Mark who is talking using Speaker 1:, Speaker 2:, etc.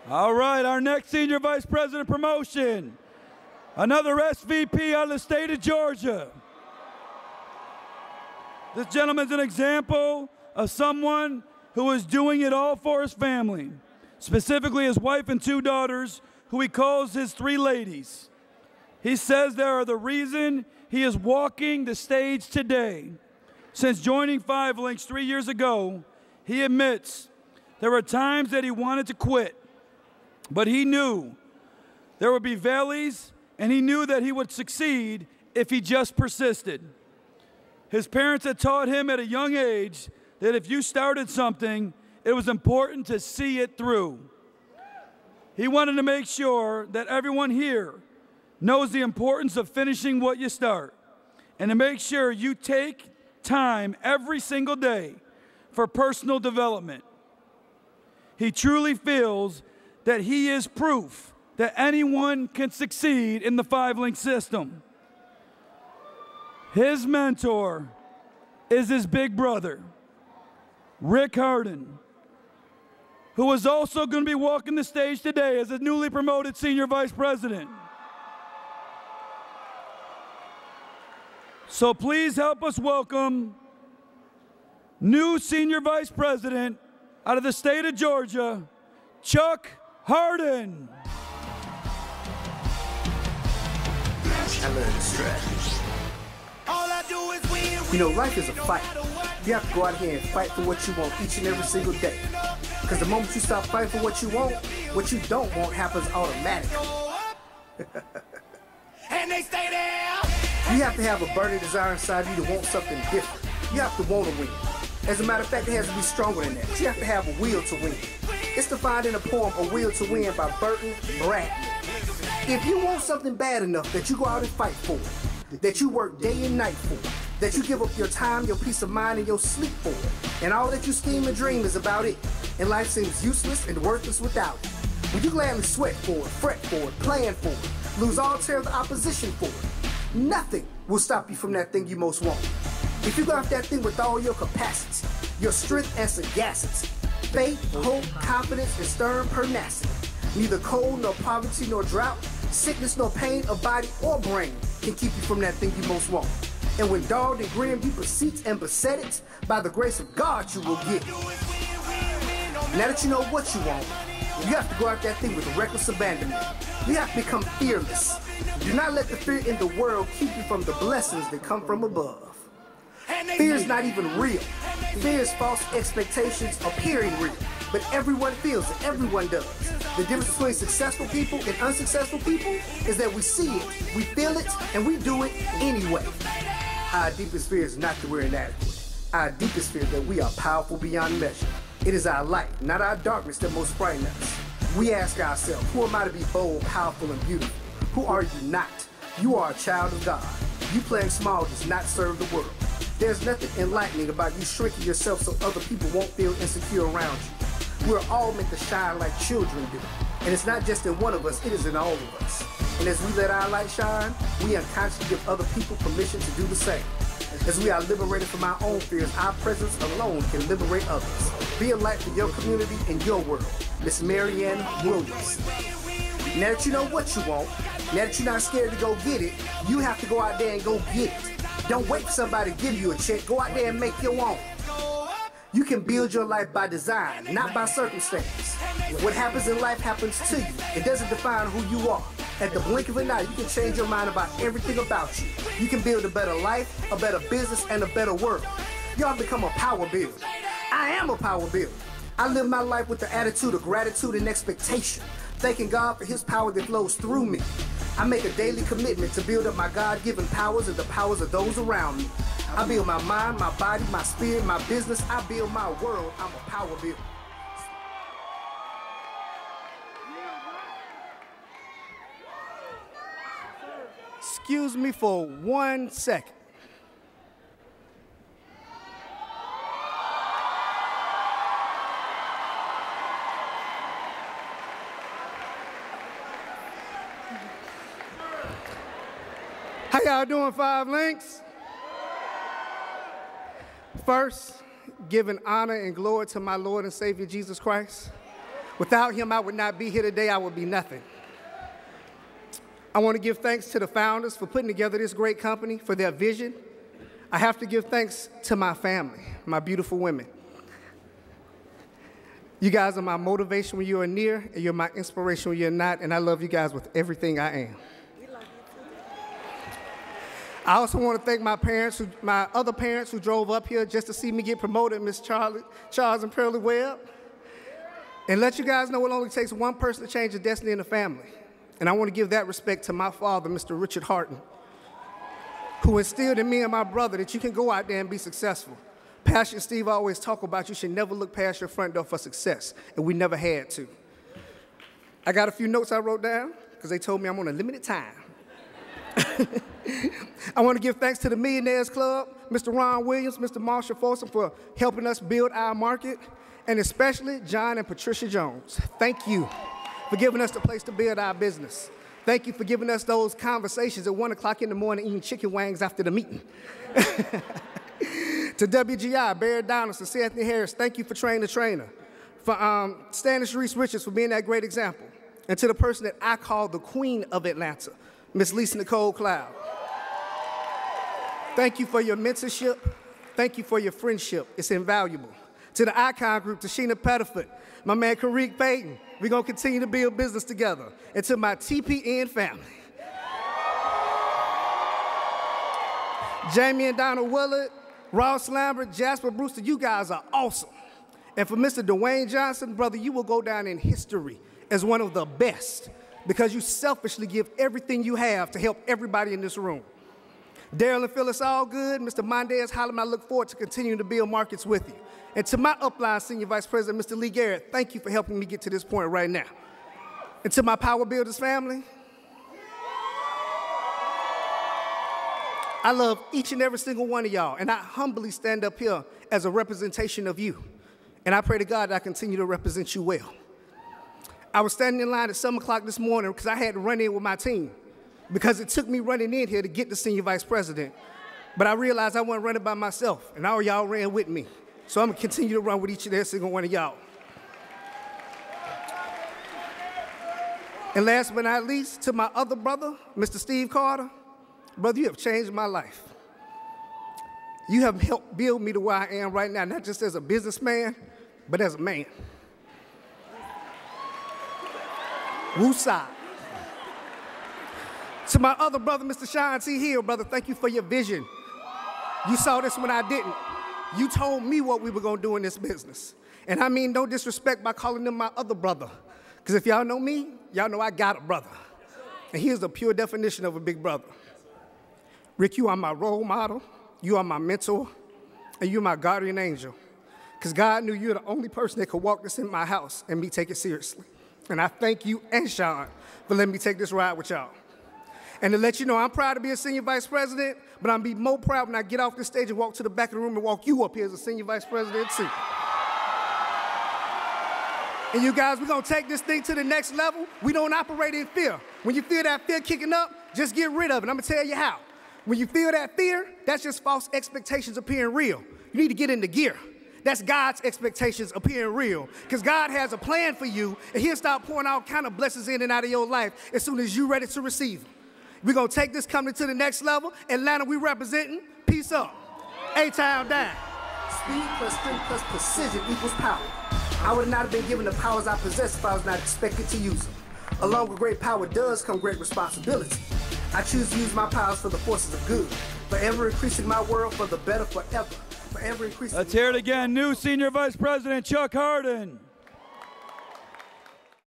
Speaker 1: All right, our next Senior Vice President promotion, another SVP out of the state of Georgia. This gentleman's an example of someone who is doing it all for his family, specifically his wife and 2 daughters, who he calls his 3 ladies. He says they are the reason he is walking the stage today. Since joining 5 Links 3 years ago, he admits there were times that he wanted to quit, but he knew there would be valleys, and he knew that he would succeed if he just persisted. His parents had taught him at a young age that if you started something, it was important to see it through. He wanted to make sure that everyone here knows the importance of finishing what you start, and to make sure you take time every single day for personal development. He truly feels that he is proof that anyone can succeed in the 5 Link system. His mentor is his big brother, Rick Hardon, who is also going to be walking the stage today as a newly promoted Senior Vice President. So please help us welcome new Senior Vice President out of the state of Georgia, Chuck Hardon.
Speaker 2: I learned the strategy. You know, life is a fight. You have to go out here and fight for what you want each and every single day. Because the moment you stop fighting for what you don't want happens automatically. And they stay there. You have to have a burning desire inside you to want something different. You have to want to win. As a matter of fact, it has to be stronger than that. You have to have a will to win. It's defined in the poem, A Will to Win by Burton Bradley. If you want something bad enough that you go out and fight for, that you work day and night for, that you give up your time, your peace of mind, and your sleep for, and all that you scheme and dream is about it, and life seems useless and worthless without it. When you gladly sweat for it, fret for it, plan for it, lose all terror of the opposition for it, nothing will stop you from that thing you most want. If you go after that thing with all your capacities, your strength and sagacity, faith, hope, confidence, and stern pertinacity, neither cold nor poverty nor drought, sickness nor pain of body or brain can keep you from that thing you most want. And when dogged and grim you beseech and beset it, by the grace of God you will get it. Now that you know what you want, you have to go after that thing with reckless abandonment. You have to become fearless. Do not let the fear in the world keep you from the blessings that come from above. Fear is not even real. Fear is false expectations appearing real. But everyone feels it, everyone does. The difference between successful people and unsuccessful people is that we see it, we feel it, and we do it anyway. Our deepest fear is not that we're inadequate. Our deepest fear is that we are powerful beyond measure. It is our light, not our darkness, that most frighten us. We ask ourselves, who am I to be bold, powerful, and beautiful? Who are you not? You are a child of God. You playing small does not serve the world. There's nothing enlightening about you shrinking yourself so other people won't feel insecure around you. We're all meant to shine like children do. And it's not just in one of us, it is in all of us. And as we let our light shine, we unconsciously give other people permission to do the same. As we are liberated from our own fears, our presence alone can liberate others. Be a light for your community and your world. Miss Marianne Williams. Now that you know what you want, now that you're not scared to go get it, you have to go out there and go get it. Don't wait for somebody to give you a check. Go out there and make your own. You can build your life by design, not by circumstance. What happens in life happens to you. It doesn't define who you are. At the blink of an eye, you can change your mind about everything about you. You can build a better life, a better business, and a better world. Y'all become a power builder. I am a power builder. I live my life with the attitude of gratitude and expectation, thanking God for His power that flows through me. I make a daily commitment to build up my God-given powers and the powers of those around me. I build my mind, my body, my spirit, my business. I build my world. I'm a power builder. Excuse me for 1 second. How y'all doing, 5 Links? First, giving honor and glory to my Lord and Savior Jesus Christ. Without him, I would not be here today. I would be nothing. I want to give thanks to the founders for putting together this great company, for their vision. I have to give thanks to my family, my beautiful women. You guys are my motivation when you are near, and you're my inspiration when you're not, and I love you guys with everything I am. I also want to thank my other parents who drove up here just to see me get promoted, Miss Charles and Pearlie Webb, and let you guys know it only takes one person to change the destiny in the family. And I want to give that respect to my father, Mr. Richard Hardon, who instilled in me and my brother that you can go out there and be successful. Pastor Steve always talk about you should never look past your front door for success, and we never had to. I got a few notes I wrote down because they told me I'm on a limited time. I want to give thanks to the Millionaires Club, Mr. Ron Williams, Mr. Marshall Folsom for helping us build our market, and especially John and Patricia Jones. Thank you for giving us the place to build our business. Thank you for giving us those conversations at 1 o'clock in the morning eating chicken wings after the meeting. To WGI, Barry Donaldson, C. Anthony Harris, thank you for training the trainer. For Stanley Reese Richards for being that great example. And to the person that I call the queen of Atlanta, Miss Lisa Nicole Cloud. Thank you for your mentorship. Thank you for your friendship. It's invaluable. To the Icon Group, to Sheena Pettiford, my man Kareek Payton, we're going to continue to build business together. And to my TPN family, Jamie and Donna Willard, Ross Lambert, Jasper Brewster, you guys are awesome. And for Mr. Dwayne Johnson, brother, you will go down in history as one of the best because you selfishly give everything you have to help everybody in this room. Daryl and Phyllis Allgood, Mr. Mondez Holloman, I look forward to continuing to build markets with you. And to my upline Senior Vice President, Mr. Lee Garrett, thank you for helping me get to this point right now. And to my Power Builders family, I love each and every single one of y'all, and I humbly stand up here as a representation of you. And I pray to God that I continue to represent you well. I was standing in line at 7 o'clock this morning because I had to run in with my team because it took me running in here to get the Senior Vice President. But I realized I wasn't running by myself, and all y'all ran with me. So I'm going to continue to run with each and every single one of y'all. And last but not least, to my other brother, Mr. Steve Carter, brother, you have changed my life. You have helped build me to where I am right now, not just as a businessman, but as a man. Woosah. To my other brother, Mr. Sean T. Hill, brother, thank you for your vision. You saw this when I didn't. You told me what we were going to do in this business. And I mean no disrespect by calling them my other brother. Because if y'all know me, y'all know I got a brother. And here's the pure definition of a big brother. Rick, you are my role model, you are my mentor, and you're my guardian angel. Because God knew you're the only person that could walk this in my house and me take it seriously. And I thank you and Sean for letting me take this ride with y'all. And to let you know, I'm proud to be a Senior Vice President, but I'm be more proud when I get off this stage and walk to the back of the room and walk you up here as a Senior Vice President too. And you guys, we're going to take this thing to the next level. We don't operate in fear. When you feel that fear kicking up, just get rid of it. I'm going to tell you how. When you feel that fear, that's just false expectations appearing real. You need to get into gear. That's God's expectations appearing real. Because God has a plan for you, and he'll start pouring all kind of blessings in and out of your life as soon as you're ready to receive them. We're going to take this company to the next level. Atlanta, we representing. Peace up. A-Town down. Speed plus strength plus precision equals power. I would not have been given the powers I possess if I was not expected to use them. Along with great power does come great responsibility. I choose to use my powers for the forces of good, forever increasing my world for the better forever. Forever increasing.
Speaker 1: Let's hear it again. New Senior Vice President Chuck Hardon.